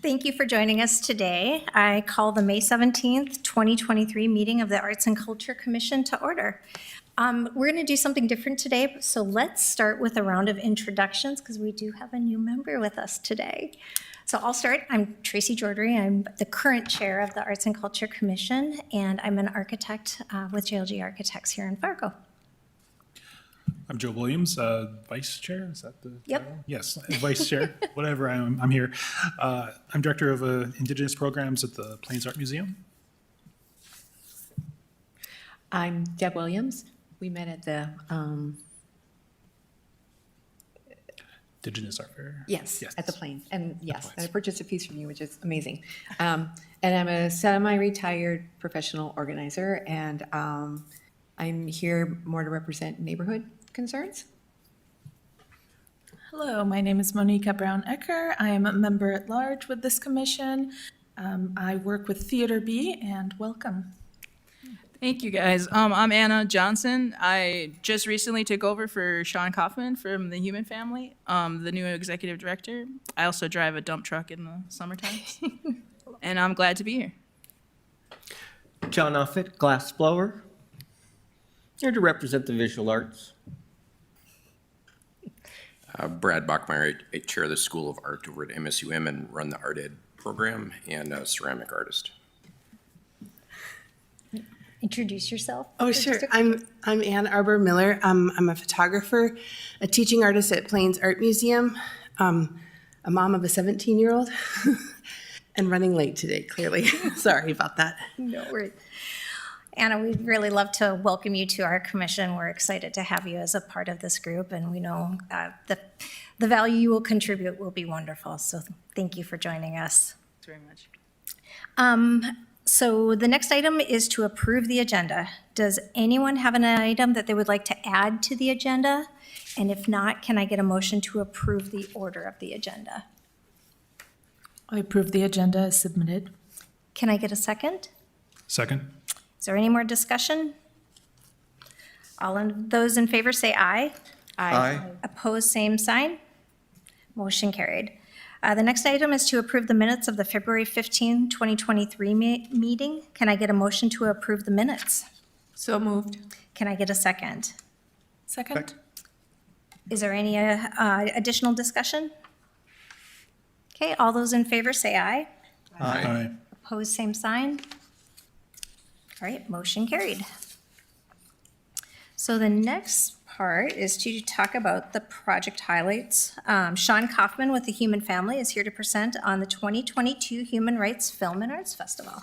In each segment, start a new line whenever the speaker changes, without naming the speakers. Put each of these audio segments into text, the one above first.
Thank you for joining us today. I call the May 17th, 2023 meeting of the Arts and Culture Commission to order. We're going to do something different today, so let's start with a round of introductions because we do have a new member with us today. So I'll start. I'm Tracy Jordery. I'm the current chair of the Arts and Culture Commission, and I'm an architect with JLG Architects here in Fargo.
I'm Joe Williams, Vice Chair. Is that the
Yep.
title? Yes, Vice Chair. Whatever. I'm here. I'm Director of Indigenous Programs at the Plains Art Museum.
I'm Deb Williams. We met at the,
Indigenous Art Fair.
yes, at the Plains. And yes,
Plains.
I purchased a piece from you, which is amazing. And I'm a semi-retired professional organizer, and I'm here more to represent neighborhood concerns.
Hello, my name is Monica Brown-Ecker. I am a member at large with this commission. I work with Theater B, and welcome.
Thank you, guys. I'm Anna Johnson. I just recently took over for Sean Kaufman from the Human Family, the new executive director. I also drive a dump truck in the summertime, and I'm glad to be here.
John Offit, glassblower, here to represent the visual arts.
Brad Bachmeyer, I chair the School of Art over at MSUM and run the Art Ed program, and a ceramic artist.
Introduce yourself.
Oh, sure. I'm Ann Arbor Miller. I'm a photographer, a teaching artist at Plains Art Museum, a mom of a 17-year-old, and running late today, clearly. Sorry about that.
No worries. Anna, we'd really love to welcome you to our commission. We're excited to have you as a part of this group, and we know the value you will contribute will be wonderful. So thank you for joining us.
Thanks very much.
So the next item is to approve the agenda. Does anyone have an item that they would like to add to the agenda? And if not, can I get a motion to approve the order of the agenda?
I approve the agenda as submitted.
Can I get a second?
Second.
Is there any more discussion? All of those in favor say aye.
Aye.
Opposed, same sign. Motion carried. The next item is to approve the minutes of the February 15, 2023 meeting. Can I get a motion to approve the minutes?
So moved.
Can I get a second?
Second?
Is there any additional discussion? Okay, all those in favor say aye.
Aye.
Opposed, same sign. All right, motion carried. So the next part is to talk about the project highlights. Sean Kaufman with the Human Family is here to present on the 2022 Human Rights Film and Arts Festival.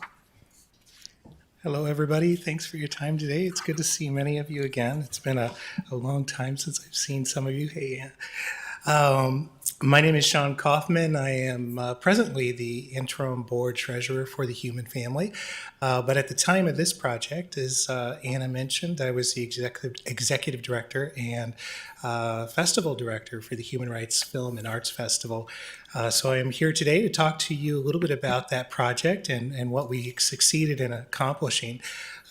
Hello, everybody. Thanks for your time today. It's good to see many of you again. It's been a long time since I've seen some of you. Hey, my name is Sean Kaufman. I am presently the interim board treasurer for the Human Family. But at the time of this project, as Anna mentioned, I was the executive director and festival director for the Human Rights Film and Arts Festival. So I am here today to talk to you a little bit about that project and what we succeeded in accomplishing.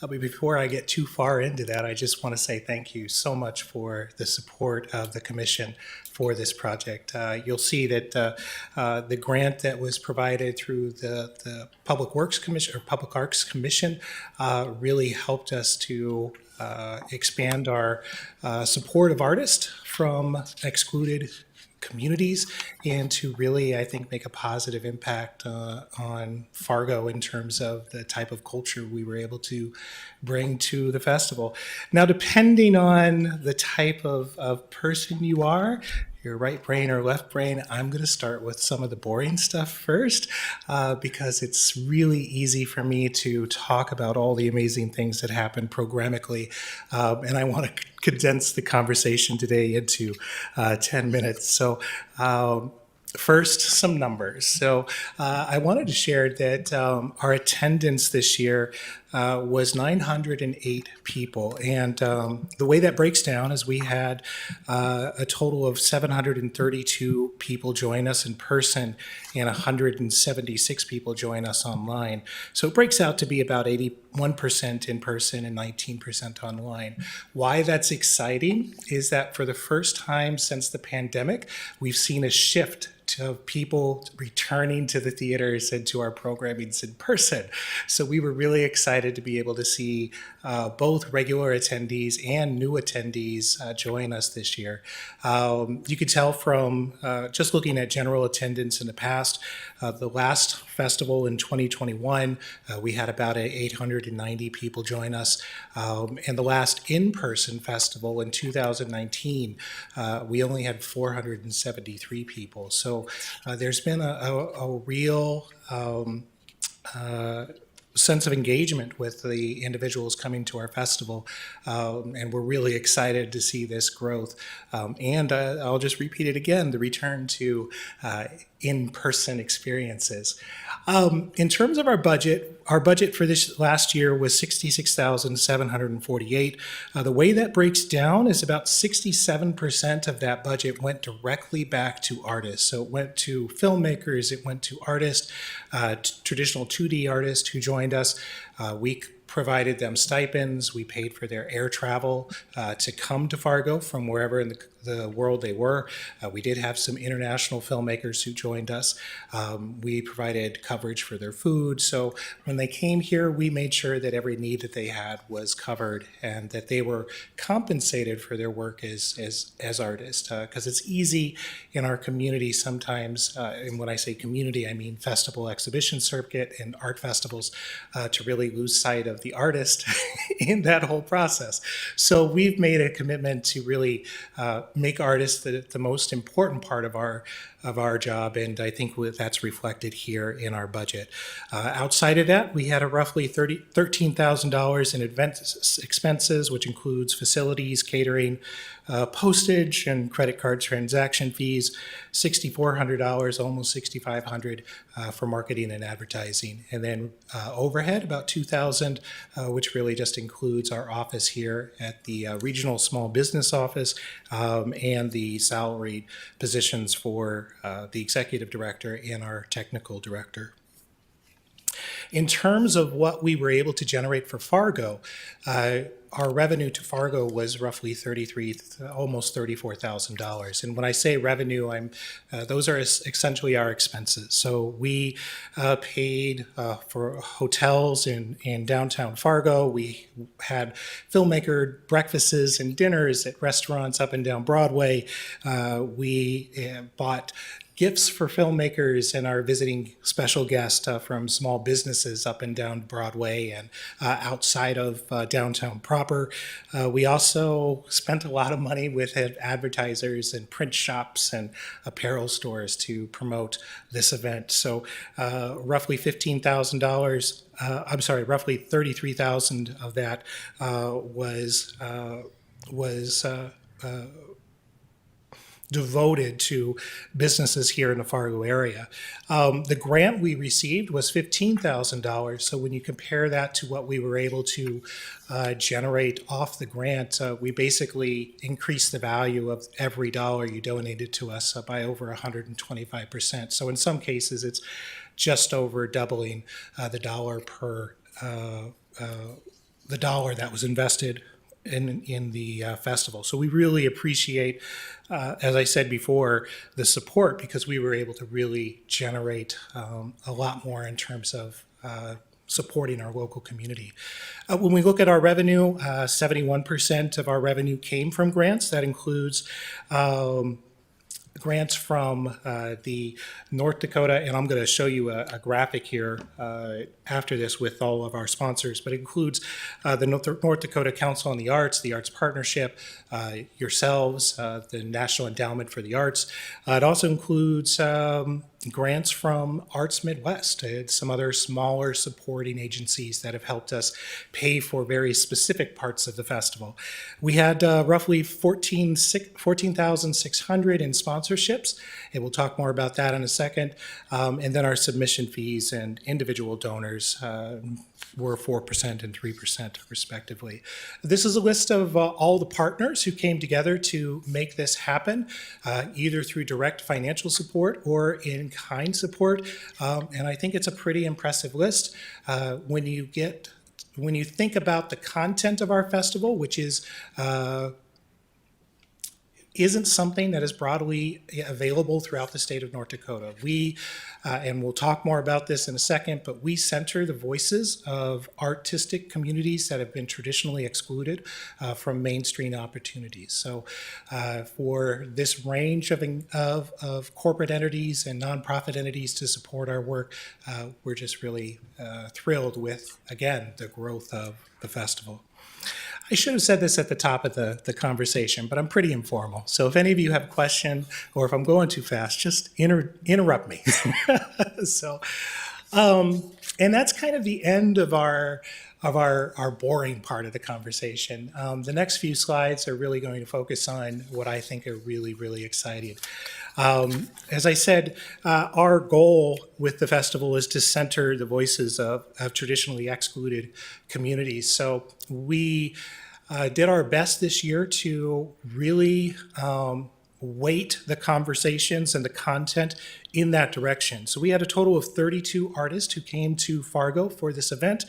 But before I get too far into that, I just want to say thank you so much for the support of the commission for this project. You'll see that the grant that was provided through the Public Works Commission or Public Arts Commission really helped us to expand our support of artists from excluded communities and to really, I think, make a positive impact on Fargo in terms of the type of culture we were able to bring to the festival. Now, depending on the type of person you are, your right brain or left brain, I'm going to start with some of the boring stuff first because it's really easy for me to talk about all the amazing things that happen programmatically, and I want to condense the conversation today into 10 minutes. So first, some numbers. So I wanted to share that our attendance this year was 908 people. And the way that breaks down is we had a total of 732 people join us in person and 176 people join us online. So it breaks out to be about 81% in person and 19% online. Why that's exciting is that for the first time since the pandemic, we've seen a shift to people returning to the theaters and to our programmings in person. So we were really excited to be able to see both regular attendees and new attendees join us this year. You could tell from just looking at general attendance in the past, the last festival in 2021, we had about 890 people join us. And the last in-person festival in 2019, we only had 473 people. So there's been a real sense of engagement with the individuals coming to our festival, and we're really excited to see this growth. And I'll just repeat it again, the return to in-person experiences. In terms of our budget for this last year was $66,748. The way that breaks down is about 67% of that budget went directly back to artists. So it went to filmmakers, it went to artists, traditional 2D artists who joined us. We provided them stipends. We paid for their air travel to come to Fargo from wherever in the world they were. We did have some international filmmakers who joined us. We provided coverage for their food. So when they came here, we made sure that every need that they had was covered and that they were compensated for their work as artists. Because it's easy in our community sometimes, and when I say community, I mean festival exhibition circuit and art festivals, to really lose sight of the artist in that whole process. So we've made a commitment to really make artists the most important part of our job, and I think that's reflected here in our budget. Outside of that, we had a roughly $13,000 in event expenses, which includes facilities, catering, postage, and credit card transaction fees. $6,400, almost $6,500 for marketing and advertising, and then overhead about $2,000, which really just includes our office here at the regional small business office and the salaried positions for the executive director and our technical director. In terms of what we were able to generate for Fargo, our revenue to Fargo was roughly almost $34,000. And when I say revenue, those are essentially our expenses. So we paid for hotels in downtown Fargo. We had filmmaker breakfasts and dinners at restaurants up and down Broadway. We bought gifts for filmmakers and our visiting special guests from small businesses up and down Broadway and outside of downtown proper. We also spent a lot of money with advertisers and print shops and apparel stores to promote this event. So roughly $15,000, roughly $33,000 of that was devoted to businesses here in the Fargo area. The grant we received was $15,000. So when you compare that to what we were able to generate off the grant, we basically increased the value of every dollar you donated to us by over 125%. So in some cases, it's just over doubling the dollar that was invested in the festival. So we really appreciate, as I said before, the support, because we were able to really generate a lot more in terms of supporting our local community. When we look at our revenue, 71% of our revenue came from grants. That includes grants from the North Dakota, and I'm going to show you a graphic here after this with all of our sponsors, but it includes the North Dakota Council on the Arts Partnership, yourselves, the National Endowment for the Arts. It also includes grants from Arts Midwest and some other smaller supporting agencies that have helped us pay for very specific parts of the festival. We had roughly 14,600 in sponsorships, and we'll talk more about that in a second. And then our submission fees and individual donors were 4% and 3% respectively. This is a list of all the partners who came together to make this happen, either through direct financial support or in-kind support. And I think it's a pretty impressive list. When you think about the content of our festival, which isn't something that is broadly available throughout the state of North Dakota. We, and we'll talk more about this in a second, but we center the voices of artistic communities that have been traditionally excluded from mainstream opportunities. So for this range of corporate entities and nonprofit entities to support our work, we're just really thrilled with, again, the growth of the festival. I should have said this at the top of the conversation, but I'm pretty informal. So if any of you have a question or if I'm going too fast, just interrupt me. And that's kind of the end of our boring part of the conversation. The next few slides are really going to focus on what I think are really, really exciting. As I said, our goal with the festival is to center the voices of traditionally excluded communities. So we did our best this year to really weight the conversations and the content in that direction. So we had a total of 32 artists who came to Fargo for this event.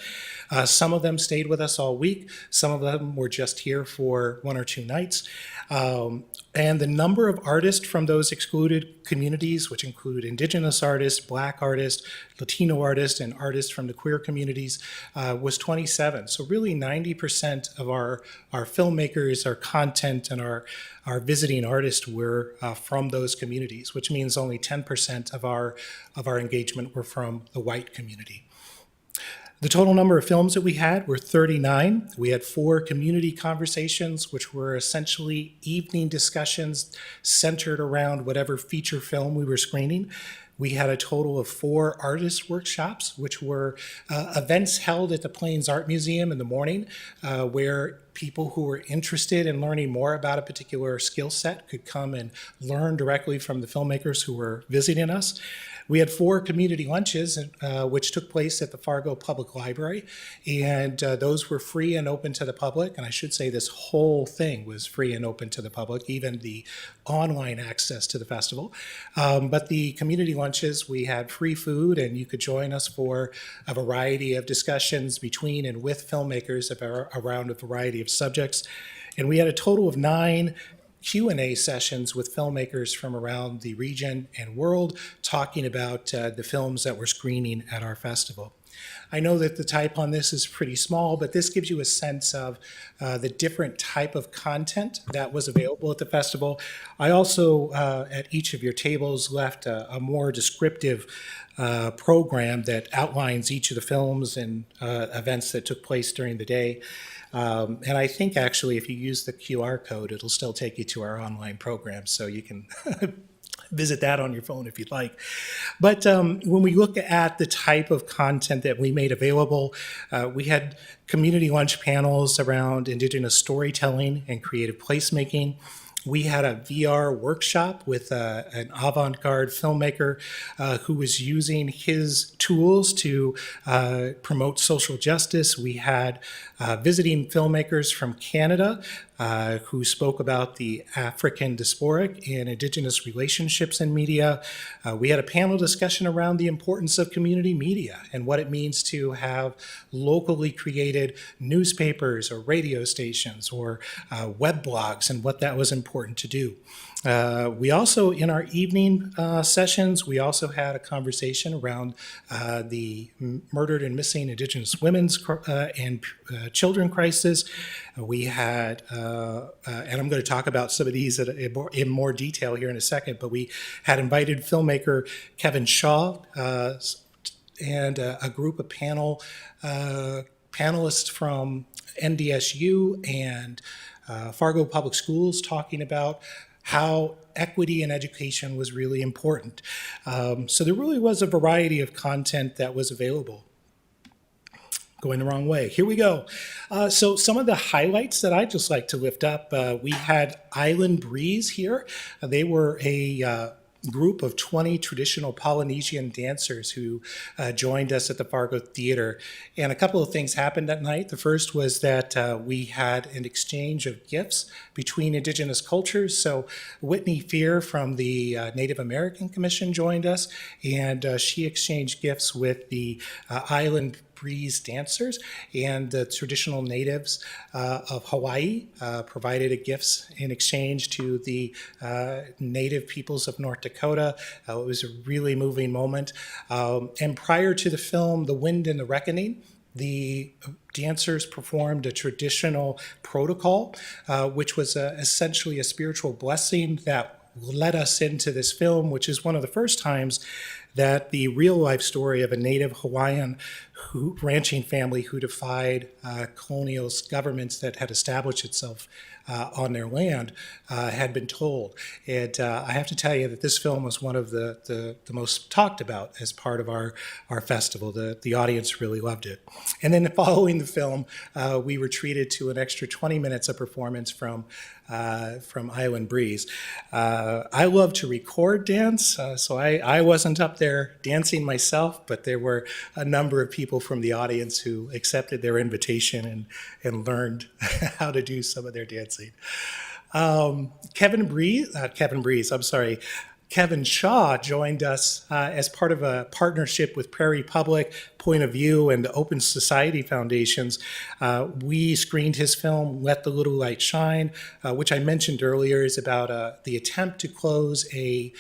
Some of them stayed with us all week. Some of them were just here for 1 or 2 nights. And the number of artists from those excluded communities, which include Indigenous artists, Black artists, Latino artists, and artists from the queer communities, was 27. So really 90% of our filmmakers, our content, and our visiting artists were from those communities, which means only 10% of our engagement were from the white community. The total number of films that we had were 39. We had 4 community conversations, which were essentially evening discussions centered around whatever feature film we were screening. We had a total of 4 artist workshops, which were events held at the Plains Art Museum in the morning, where people who were interested in learning more about a particular skill set could come and learn directly from the filmmakers who were visiting us. We had 4 community lunches, which took place at the Fargo Public Library, and those were free and open to the public. And I should say this whole thing was free and open to the public, even the online access to the festival. But the community lunches, we had free food, and you could join us for a variety of discussions between and with filmmakers around a variety of subjects. And we had a total of 9 Q&A sessions with filmmakers from around the region and world talking about the films that we're screening at our festival. I know that the type on this is pretty small, but this gives you a sense of the different type of content that was available at the festival. I also, at each of your tables, left a more descriptive program that outlines each of the films and events that took place during the day. And I think actually if you use the QR code, it'll still take you to our online program, so you can visit that on your phone if you'd like. But when we look at the type of content that we made available, we had community lunch panels around Indigenous storytelling and creative placemaking. We had a VR workshop with an avant-garde filmmaker who was using his tools to promote social justice. We had visiting filmmakers from Canada who spoke about the African diasporic and Indigenous relationships in media. We had a panel discussion around the importance of community media and what it means to have locally created newspapers or radio stations or web blogs and what that was important to do. We also, in our evening sessions, we also had a conversation around the murdered and missing Indigenous women's and children crisis. We had, and I'm going to talk about some of these in more detail here in a second, but we had invited filmmaker Kevin Shaw and a group of panelists from NDSU and Fargo Public Schools talking about how equity in education was really important. So there really was a variety of content that was available. Going the wrong way. Here we go. So some of the highlights that I'd just like to lift up, we had Island Breeze here. They were a group of 20 traditional Polynesian dancers who joined us at the Fargo Theater. And a couple of things happened that night. The first was that we had an exchange of gifts between Indigenous cultures. So Whitney Fear from the Native American Commission joined us, and she exchanged gifts with the Island Breeze dancers, and the traditional natives of Hawaii provided gifts in exchange to the native peoples of North Dakota. It was a really moving moment. And prior to the film, The Wind and the Reckoning, the dancers performed a traditional protocol, which was essentially a spiritual blessing that led us into this film, which is one of the first times that the real life story of a native Hawaiian ranching family who defied colonial governments that had established itself on their land had been told. And I have to tell you that this film was one of the most talked about as part of our festival. The audience really loved it. And then following the film, we were treated to an extra 20 minutes of performance from Island Breeze. I love to record dance, so I wasn't up there dancing myself, but there were a number of people from the audience who accepted their invitation and learned how to do some of their dancing. Kevin Shaw joined us as part of a partnership with Prairie Public, Point of View, and the Open Society Foundations. We screened his film, Let the Little Light Shine, which I mentioned earlier is about the attempt to close a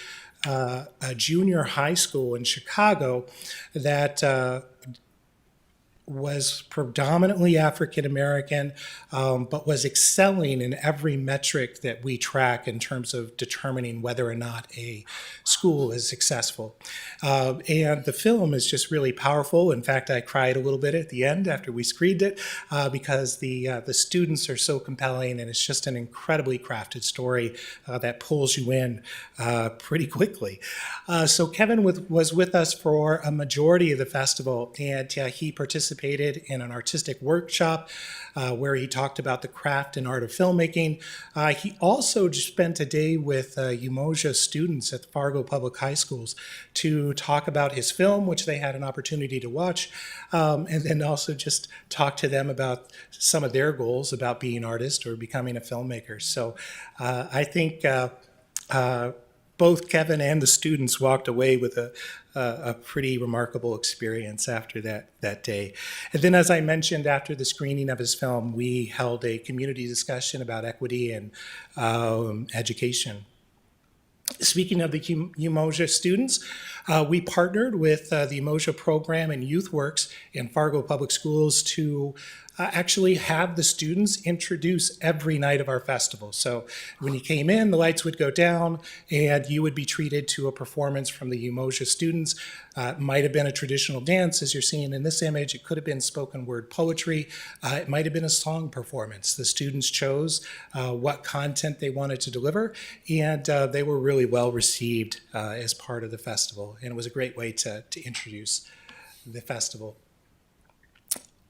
junior high school in Chicago that was predominantly African American, but was excelling in every metric that we track in terms of determining whether or not a school is successful. And the film is just really powerful. In fact, I cried a little bit at the end after we screened it because the students are so compelling, and it's just an incredibly crafted story that pulls you in pretty quickly. So Kevin was with us for a majority of the festival, and he participated in an artistic workshop where he talked about the craft and art of filmmaking. He also just spent a day with Umoja students at the Fargo Public High Schools to talk about his film, which they had an opportunity to watch, and then also just talk to them about some of their goals about being artists or becoming a filmmaker. So I think both Kevin and the students walked away with a pretty remarkable experience after that day. And then, as I mentioned, after the screening of his film, we held a community discussion about equity and education. Speaking of the Umoja students, we partnered with the Umoja program and YouthWorks in Fargo Public Schools to actually have the students introduce every night of our festival. So when you came in, the lights would go down and you would be treated to a performance from the Umoja students. It might have been a traditional dance, as you're seeing in this image. It could have been spoken word poetry. It might have been a song performance. The students chose what content they wanted to deliver, and they were really well received as part of the festival. And it was a great way to introduce the festival.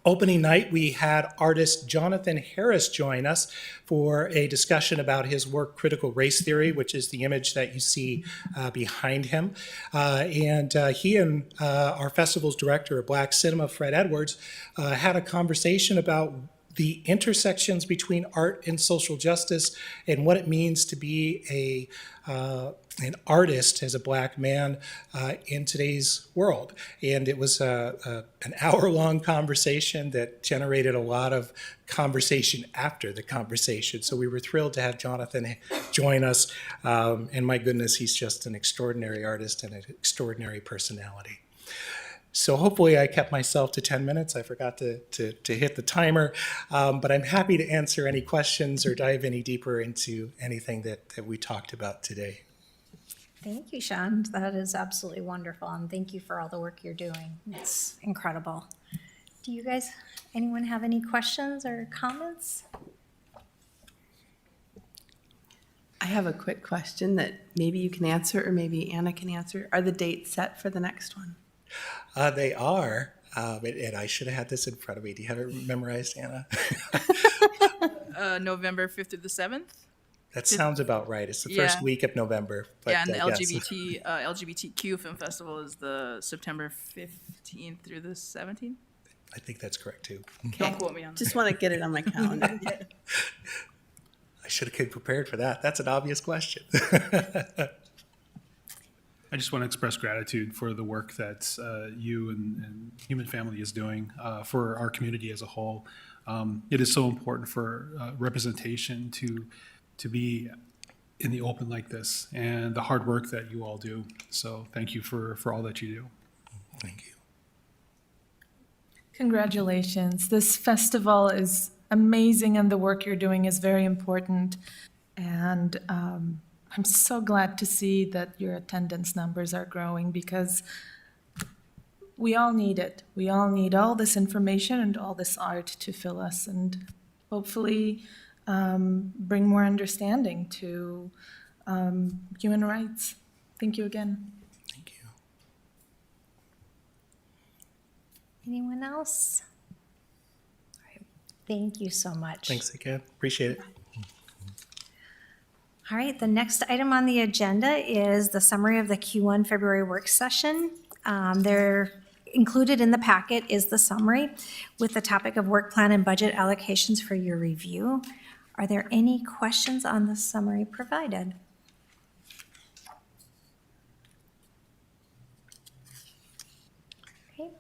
Opening night, we had artist Jonathan Harris join us for a discussion about his work, Critical Race Theory, which is the image that you see behind him. And he and our festival's director of Black Cinema, Fred Edwards, had a conversation about the intersections between art and social justice and what it means to be an artist as a Black man in today's world. And it was an hour-long conversation that generated a lot of conversation after the conversation. So we were thrilled to have Jonathan join us. And my goodness, he's just an extraordinary artist and an extraordinary personality. So hopefully I kept myself to 10 minutes. I forgot to hit the timer, but I'm happy to answer any questions or dive any deeper into anything that we talked about today.
Thank you, Sean. That is absolutely wonderful, and thank you for all the work you're doing. It's incredible. Do you guys, anyone have any questions or comments?
I have a quick question that maybe you can answer or maybe Anna can answer. Are the dates set for the next one?
They are, and I should have had this in front of me. Do you have it memorized, Anna?
November 5th through the 7th.
That sounds about right. It's the first
Yeah.
week of November. But,
Yeah, and the
yes.
LGBTQ Film Festival is the September 15th through the 17th.
I think that's correct too.
Don't quote me on that.
Just want to get it on my calendar.
I should have came prepared for that. That's an obvious question.
I just want to express gratitude for the work that you and Human Family is doing for our community as a whole. It is so important for representation to be in the open like this, and the hard work that you all do. So thank you for all that you do.
Thank you.
Congratulations. This festival is amazing and the work you're doing is very important. And I'm so glad to see that your attendance numbers are growing because we all need it. We all need all this information and all this art to fill us and hopefully bring more understanding to human rights. Thank you again.
Thank you.
Anyone else? All right. Thank you so much.
Thanks again. Appreciate it.
All right, the next item on the agenda is the summary of the Q1 February work session. They're included in the packet is the summary with the topic of work plan and budget allocations for your review. Are there any questions on the summary provided? Okay.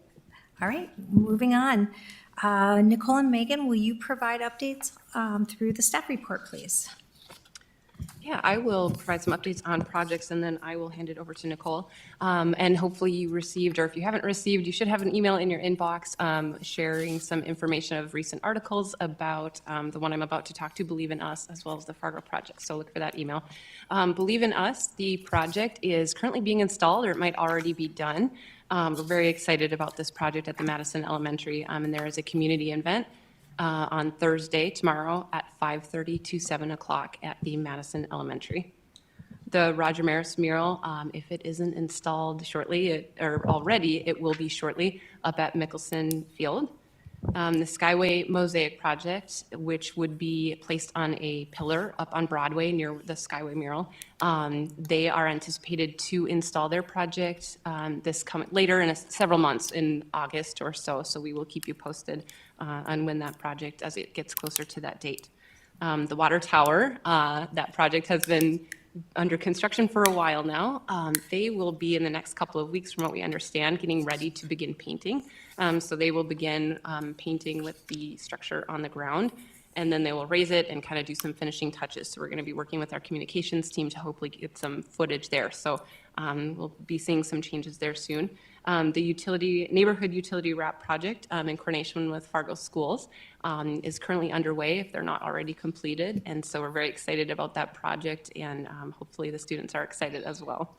All right, moving on. Nicole and Megan, will you provide updates through the staff report, please?
Yeah, I will provide some updates on projects and then I will hand it over to Nicole. And hopefully you received, or if you haven't received, you should have an email in your inbox sharing some information of recent articles about the one I'm about to talk to, Believe in Us, as well as the Fargo project. So look for that email. Believe in Us, the project is currently being installed, or it might already be done. We're very excited about this project at the Madison Elementary, and there is a community event on Thursday, tomorrow, at 5:30 to 7 o'clock at the Madison Elementary. The Roger Maris mural, if it isn't installed shortly, or already, it will be shortly up at Mickelson Field. The Skyway Mosaic Project, which would be placed on a pillar up on Broadway near the Skyway mural. They are anticipated to install their project later in several months, in August or so. So we will keep you posted on when that project, as it gets closer to that date. The water tower, that project has been under construction for a while now. They will be in the next couple of weeks, from what we understand, getting ready to begin painting. So they will begin painting with the structure on the ground, and then they will raise it and kind of do some finishing touches. So we're going to be working with our communications team to hopefully get some footage there. So we'll be seeing some changes there soon. The neighborhood utility wrap project in coordination with Fargo Schools is currently underway, if they're not already completed. And so we're very excited about that project, and hopefully the students are excited as well.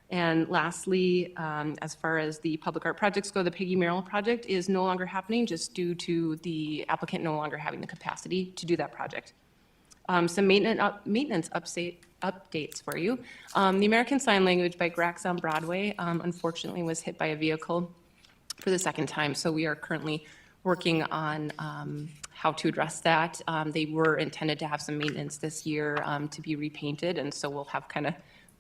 And lastly, as far as the public art projects go, the Peggy Merrill project is no longer happening just due to the applicant no longer having the capacity to do that project. Some maintenance updates for you. The American Sign Language bike racks on Broadway unfortunately was hit by a vehicle for the second time. So we are currently working on how to address that. They were intended to have some maintenance this year to be repainted, and so we'll have kind of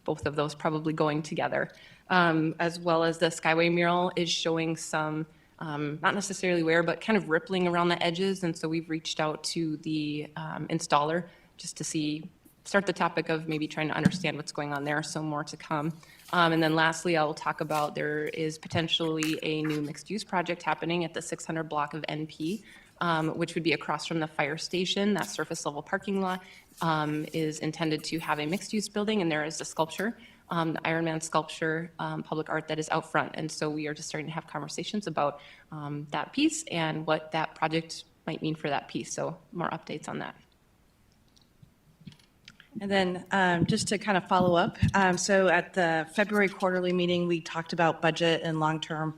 both of those probably going together. As well as the Skyway mural is showing some, not necessarily wear, but kind of rippling around the edges. And so we've reached out to the installer just to start the topic of maybe trying to understand what's going on there. So more to come. And then lastly, I will talk about there is potentially a new mixed-use project happening at the 600 block of NP, which would be across from the fire station. That surface level parking lot is intended to have a mixed-use building, and there is a sculpture, the Iron Man sculpture, public art that is out front. And so we are just starting to have conversations about that piece and what that project might mean for that piece. So more updates on that.
And then just to kind of follow up, so at the February quarterly meeting, we talked about budget and long-term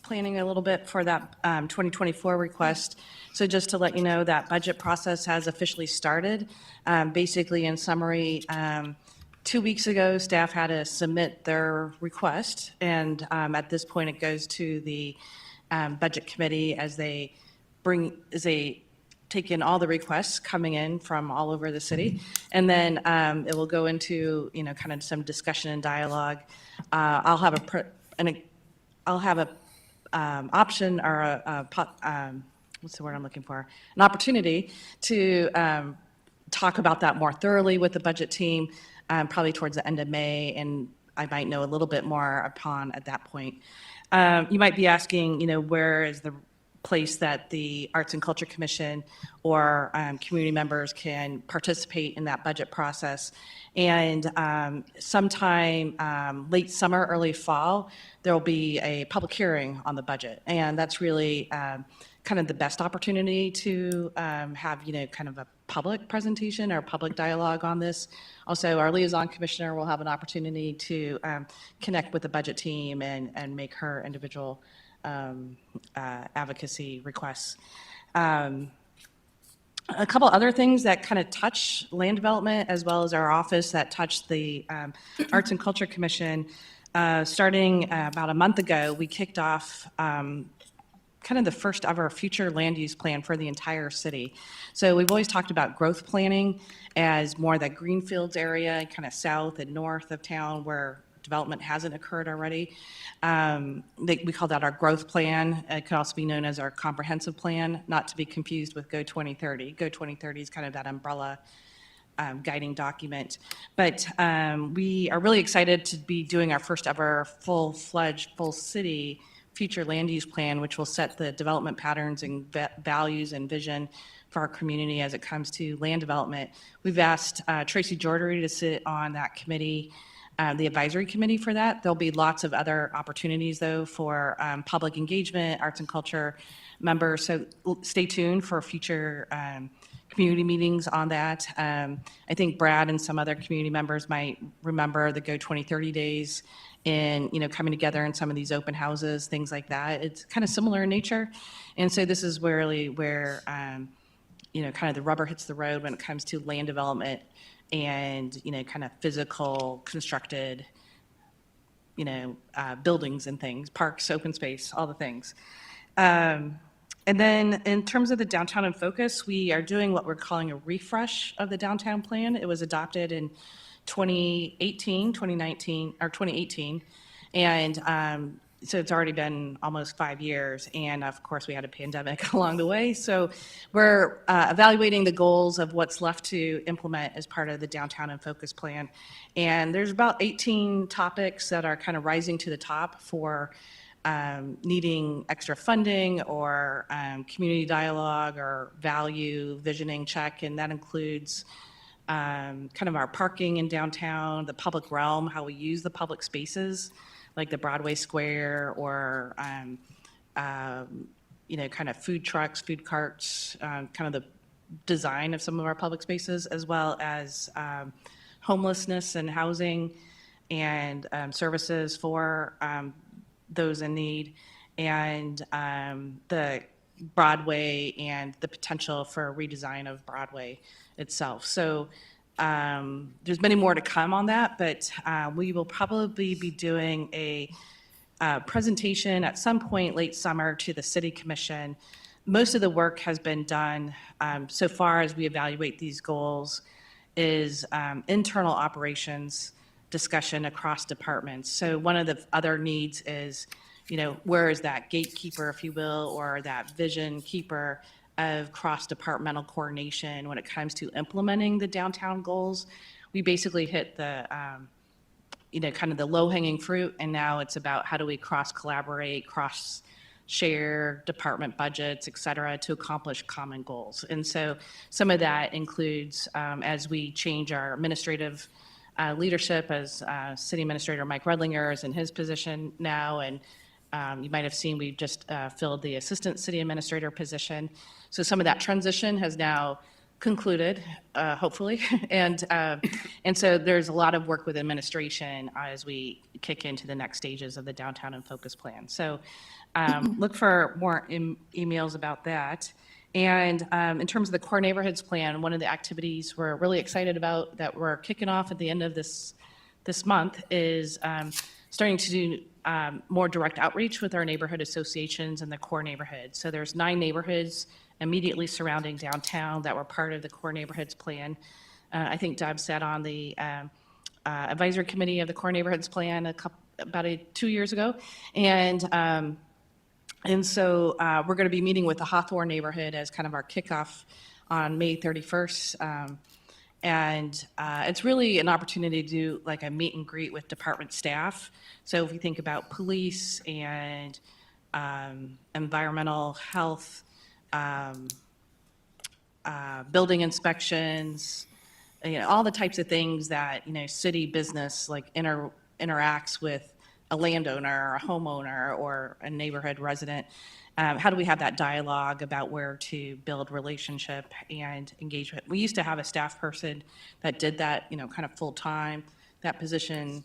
planning a little bit for that 2024 request. So just to let you know, that budget process has officially started. Basically, in summary, 2 weeks ago, staff had to submit their request, and at this point, it goes to the Budget Committee as they take in all the requests coming in from all over the city. And then it will go into, kind of some discussion and dialogue. I'll have a option or what's the word I'm looking for? An opportunity to talk about that more thoroughly with the budget team, probably towards the end of May, and I might know a little bit more at that point. You might be asking, where is the place that the Arts and Culture Commission or community members can participate in that budget process. And sometime late summer, early fall, there will be a public hearing on the budget. And that's really kind of the best opportunity to have, kind of a public presentation or public dialogue on this. Also, our liaison commissioner will have an opportunity to connect with the budget team and make her individual advocacy requests. A couple other things that kind of touch land development, as well as our office, that touch the Arts and Culture Commission. Starting about a month ago, we kicked off kind of the first ever future land use plan for the entire city. So we've always talked about growth planning as more that greenfields area, kind of south and north of town where development hasn't occurred already. We call that our growth plan. It could also be known as our comprehensive plan, not to be confused with Go 2030. Go 2030 is kind of that umbrella guiding document. But we are really excited to be doing our first ever full-fledged, full city future land use plan, which will set the development patterns and values and vision for our community as it comes to land development. We've asked Tracy Jordery to sit on that committee, the advisory committee for that. There'll be lots of other opportunities, though, for public engagement, arts and culture members. So stay tuned for future community meetings on that. I think Brad and some other community members might remember the Go 2030 days and, coming together in some of these open houses, things like that. It's kind of similar in nature. And so this is really where, kind of the rubber hits the road when it comes to land development and, kind of physical constructed, buildings and things, parks, open space, all the things. And then in terms of the downtown in focus, we are doing what we're calling a refresh of the downtown plan. It was adopted in 2018. And so it's already been almost 5 years. And of course, we had a pandemic along the way. So we're evaluating the goals of what's left to implement as part of the Downtown in Focus plan. And there's about 18 topics that are kind of rising to the top for needing extra funding or community dialogue or value visioning check. And that includes kind of our parking in downtown, the public realm, how we use the public spaces, like the Broadway Square or, kind of food trucks, food carts, kind of the design of some of our public spaces, as well as homelessness and housing and services for those in need, and the Broadway and the potential for a redesign of Broadway itself. So there's many more to come on that, but we will probably be doing a presentation at some point late summer to the City Commission. Most of the work has been done so far as we evaluate these goals is internal operations discussion across departments. So one of the other needs is, where is that gatekeeper, if you will, or that vision keeper of cross-departmental coordination when it comes to implementing the downtown goals. We basically hit the, kind of the low-hanging fruit, and now it's about how do we cross-collaborate, cross-share department budgets, et cetera, to accomplish common goals. And so some of that includes, as we change our administrative leadership, as City Administrator Mike Redlinger is in his position now, and you might have seen we just filled the Assistant City Administrator position. So some of that transition has now concluded, hopefully. And so there's a lot of work with administration as we kick into the next stages of the Downtown in Focus plan. So look for more emails about that. And in terms of the Core Neighborhoods Plan, one of the activities we're really excited about that we're kicking off at the end of this month is starting to do more direct outreach with our neighborhood associations and the core neighborhoods. So there's 9 neighborhoods immediately surrounding downtown that were part of the Core Neighborhoods Plan. I think Deb sat on the advisory committee of the Core Neighborhoods Plan about 2 years ago. And so we're going to be meeting with the Hawthorne neighborhood as kind of our kickoff on May 31st. And it's really an opportunity to do like a meet and greet with department staff. So if you think about police and environmental health, building inspections, all the types of things that, city business like interacts with a landowner or a homeowner or a neighborhood resident. How do we have that dialogue about where to build relationship and engagement? We used to have a staff person that did that, kind of full time. That position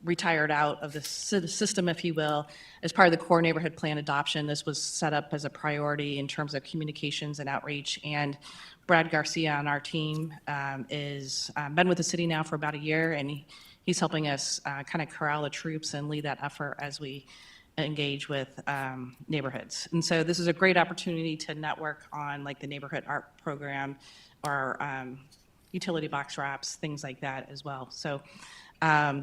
retired out of the system, if you will. As part of the Core Neighborhood Plan adoption, this was set up as a priority in terms of communications and outreach. And Brad Garcia on our team is been with the city now for about a year, and he's helping us kind of corral the troops and lead that effort as we engage with neighborhoods. And so this is a great opportunity to network on like the neighborhood art program or utility box wraps, things like that as well. So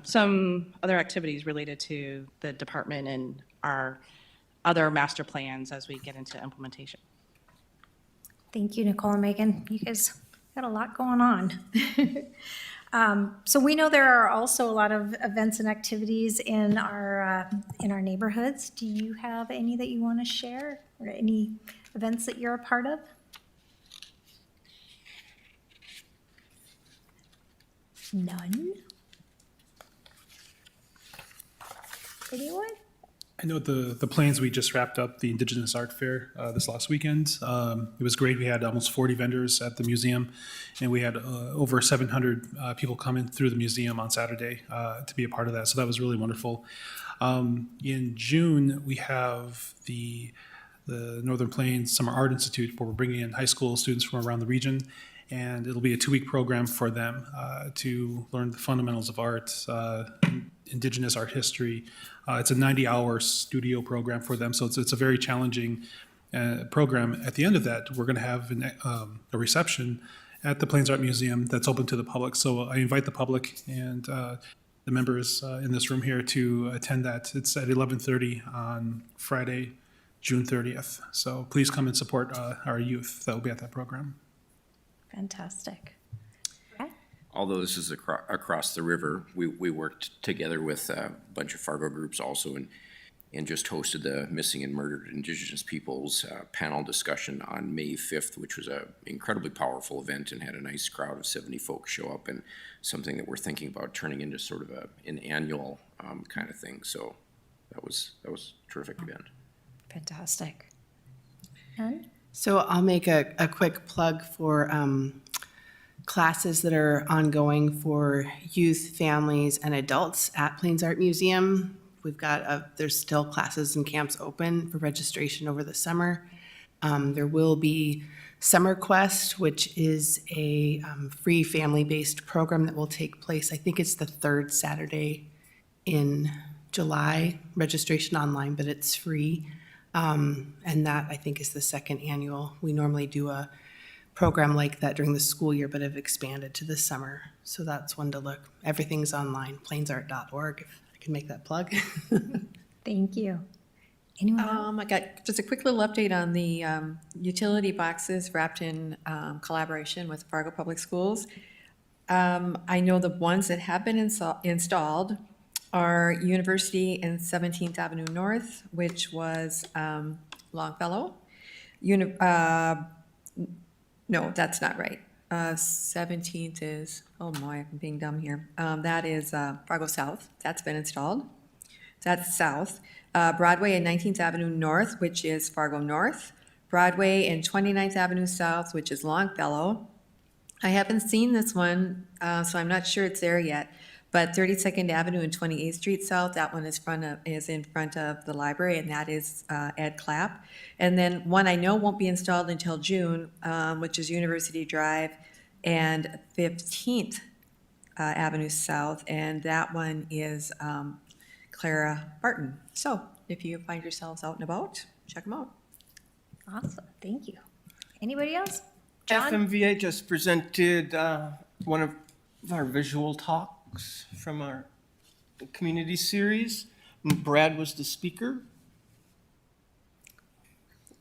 some other activities related to the department and our other master plans as we get into implementation.
Thank you, Nicole and Megan. You guys got a lot going on. So we know there are also a lot of events and activities in our neighborhoods. Do you have any that you want to share, or any events that you're a part of? None? Anyone?
I know the Plains, we just wrapped up the Indigenous Art Fair this last weekend. It was great. We had almost 40 vendors at the museum, and we had over 700 people coming through the museum on Saturday to be a part of that. So that was really wonderful. In June, we have the Northern Plains Summer Art Institute, where we're bringing in high school students from around the region, and it'll be a 2-week program for them to learn the fundamentals of art, Indigenous art history. It's a 90-hour studio program for them, so it's a very challenging program. At the end of that, we're going to have a reception at the Plains Art Museum that's open to the public. So I invite the public and the members in this room here to attend that. It's at 11:30 on Friday, June 30th. So please come and support our youth that will be at that program.
Fantastic.
Although this is across the river, we worked together with a bunch of Fargo groups also and just hosted the Missing and Murdered Indigenous Peoples panel discussion on May 5th, which was an incredibly powerful event and had a nice crowd of 70 folks show up, and something that we're thinking about turning into sort of an annual kind of thing. So that was a terrific event.
Fantastic. Ann?
So I'll make a quick plug for classes that are ongoing for youth, families, and adults at Plains Art Museum. We've got, there's still classes and camps open for registration over the summer. There will be Summer Quest, which is a free family-based program that will take place, I think it's the 3rd Saturday in July. Registration online, but it's free. And that, I think, is the 2nd annual. We normally do a program like that during the school year, but have expanded to the summer. So that's one to look. Everything's online, plainsart.org, if I can make that plug.
Thank you. Anyone else?
I got just a quick little update on the utility boxes wrapped in collaboration with Fargo Public Schools. I know the ones that have been installed are University and 17th Avenue North, which was Longfellow. No, that's not right. 17th is, oh my, I'm being dumb here. That is Fargo South. That's been installed. That's south. Broadway and 19th Avenue North, which is Fargo North. Broadway and 29th Avenue South, which is Longfellow. I haven't seen this one, so I'm not sure it's there yet. But 32nd Avenue and 28th Street South, that one is in front of the library, and that is Ed Clapp. And then one I know won't be installed until June, which is University Drive and 15th Avenue South, and that one is Clara Barton. So if you find yourselves out and about, check them out.
Awesome, thank you. Anybody else? John?
FMVA just presented one of our visual talks from our community series. Brad was the speaker.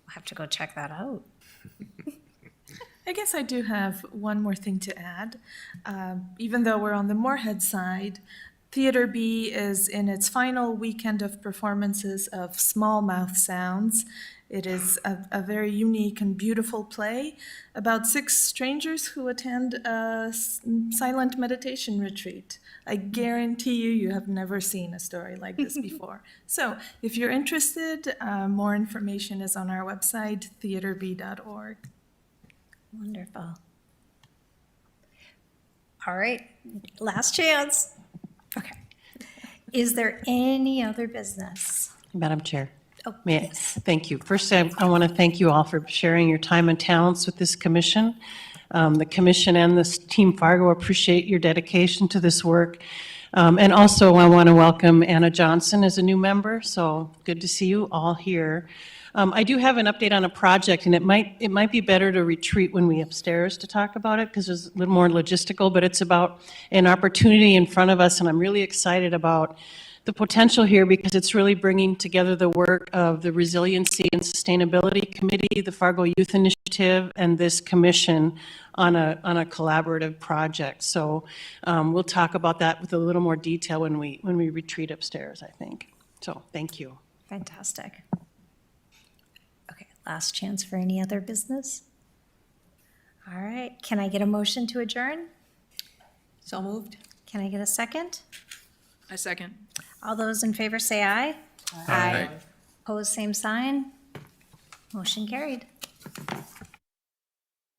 I'll have to go check that out.
I guess I do have one more thing to add. Even though we're on the Moorhead side, Theater B is in its final weekend of performances of Small Mouth Sounds. It is a very unique and beautiful play about 6 strangers who attend a silent meditation retreat. I guarantee you have never seen a story like this before. So if you're interested, more information is on our website, theaterb.org.
Wonderful. All right, last chance. Okay. Is there any other business?
Madam Chair.
Oh,
May I,
yes.
thank you. First, I want to thank you all for sharing your time and talents with this commission. The commission and this Team Fargo appreciate your dedication to this work. And also, I want to welcome Anna Johnson as a new member, so good to see you all here. I do have an update on a project, and it might be better to retreat when we upstairs to talk about it, because it's a little more logistical, but it's about an opportunity in front of us, and I'm really excited about the potential here because it's really bringing together the work of the Resiliency and Sustainability Committee, the Fargo Youth Initiative, and this commission on a collaborative project. So we'll talk about that with a little more detail when we retreat upstairs, I think. So thank you.
Fantastic. Okay, last chance for any other business? All right, can I get a motion to adjourn?
So moved.
Can I get a second?
I second.
All those in favor say aye.
Aye.
Opposed, same sign. Motion carried.